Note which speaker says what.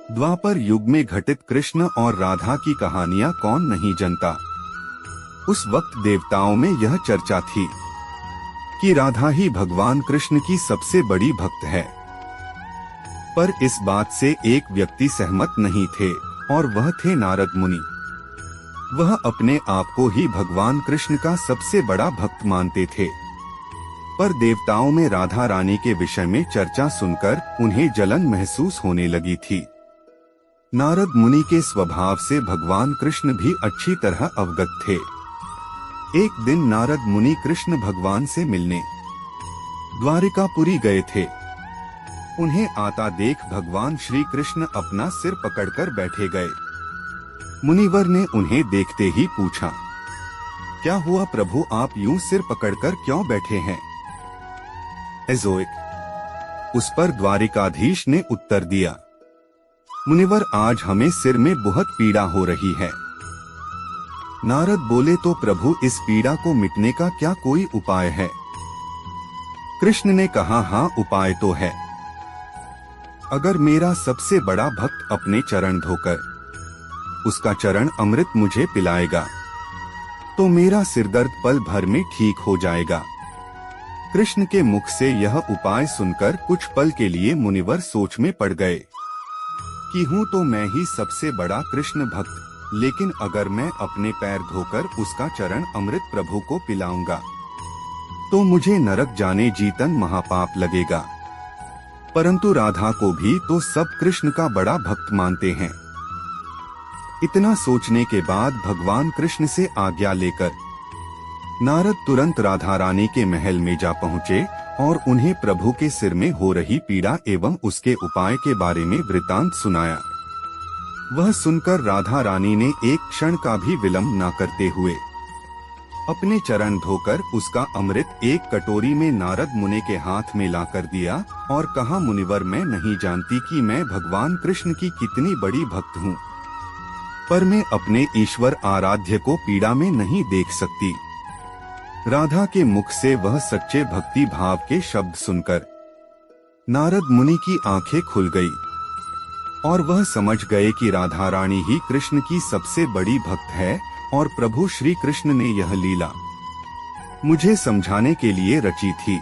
Speaker 1: द्वापर युग में घटित कृष्ण और राधा की कहानियां कौन नहीं जानता। उस वक्त देवताओं में यह चर्चा थी कि राधा ही भगवान कृष्ण की सबसे बड़ी भक्त है। पर इस बात से एक व्यक्ति सहमत नहीं थे और वह थे नारद मुनि। वह अपने आप को ही भगवान कृष्ण का सबसे बड़ा भक्त मानते थे। पर देवताओं में राधा रानी के विषय में चर्चा सुनकर उन्हें जलन महसूस होने लगी थी। नारद मुनि के स्वभाव से भगवान कृष्ण भी अच्छी तरह अवगत थे। एक दिन नारद मुनि कृष्ण भगवान से मिलने द्वारिकापुरी गए थे। उन्हें आता देख भगवान श्री कृष्ण अपना सिर पकड़कर बैठे गए। मुनिवर ने उन्हें देखते ही पूछा, क्या हुआ प्रभु, आप यूं सिर पकड़कर क्यों बैठे हैं? एजोइक। उस पर द्वारिकाधीश ने उत्तर दिया, मुनिवर आज हमें सिर में बहुत पीड़ा हो रही है। नारद बोले, तो प्रभु इस पीड़ा को मिटने का क्या कोई उपाय है? कृष्ण ने कहा, हाँ उपाय तो है। अगर मेरा सबसे बड़ा भक्त अपने चरण धोकर उसका चरण अमृत मुझे पिलाएगा तो मेरा सिरदर्द पल भर में ठीक हो जाएगा। कृष्ण के मुख से यह उपाय सुनकर कुछ पल के लिए मुनिवर सोच में पड़ गए कि हूँ तो मैं ही सबसे बड़ा कृष्ण भक्त, लेकिन अगर मैं अपने पैर धोकर उसका चरण अमृत प्रभु को पिलाऊंगा तो मुझे नरक जाने जीतन महापाप लगेगा। परंतु राधा को भी तो सब कृष्ण का बड़ा भक्त मानते हैं। इतना सोचने के बाद भगवान कृष्ण से आज्ञा लेकर नारद तुरंत राधा रानी के महल में जा पहुँचे और उन्हें प्रभु के सिर में हो रही पीड़ा एवं उसके उपाय के बारे में वृतांत सुनाया। वह सुनकर राधा रानी ने एक क्षण का भी विलंब न करते हुए अपने चरण धोकर उसका अमृत एक कटोरी में नारद मुनि के हाथ में लाकर दिया और कहा, मुनिवर मैं नहीं जानती कि मैं भगवान कृष्ण की कितनी बड़ी भक्त हूँ, पर मैं अपने ईश्वर आराध्य को पीड़ा में नहीं देख सकती। राधा के मुख से वह सच्चे भक्ति भाव के शब्द सुनकर नारद मुनि की आंखें खुल गई और वह समझ गए कि राधा रानी ही कृष्ण की सबसे बड़ी भक्त है और प्रभु श्री कृष्ण ने यह लीला मुझे समझाने के लिए रची थी।